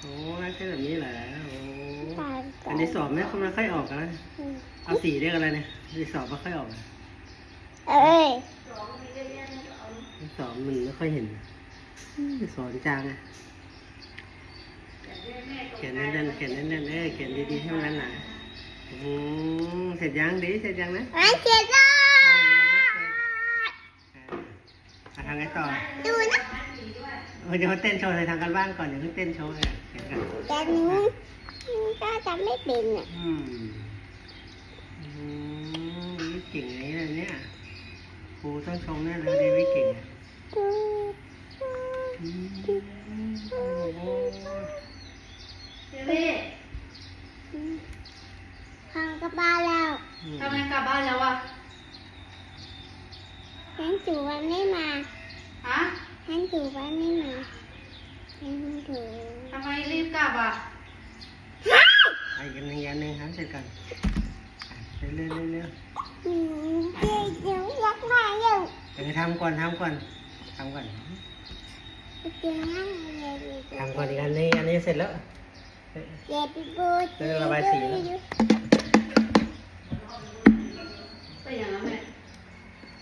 โอ้ได้แค่แบบนี้แหละโอ้อันนี้สอบไม่ค่อยออกนะเอาสีเรียกอะไรเนี่ยสีสอบไม่ค่อยออกเอ้ยสอบมันไม่ค่อยเห็นสอนจางเขียนแน่นๆเขียนแน่นๆเขียนดีๆให้มันหนาเสร็จยังดีเสร็จยังนะไม่เขียนแล้วทางไหนต่อดูนะเดี๋ยวเต้นโชว์เลยทางการบ้านก่อนเดี๋ยวเต้นโชว์เลยเขียนกันแต่หนูก็จะไม่เป็นอ่ะวิเก่งไงเนี่ยครูต้องชมแน่เลยดีวิเก่งทางกลับบ้านแล้ว ทำไมกลับบ้านแล้วอ่ะฉันจู่วันไม่มา ฮะ ฉันจู่วันไม่มาฉันจู่ ทำไมรีบกลับอ่ะไอ้กันยันหนึ่งครับเสร็จกันเร็วเดี๋ยวยักษ์มาเร็วเดี๋ยวทำก่อนทำก่อนทำก่อนอีกอันนี้เสร็จแล้วระบายสีแล้วไปอย่างนั้น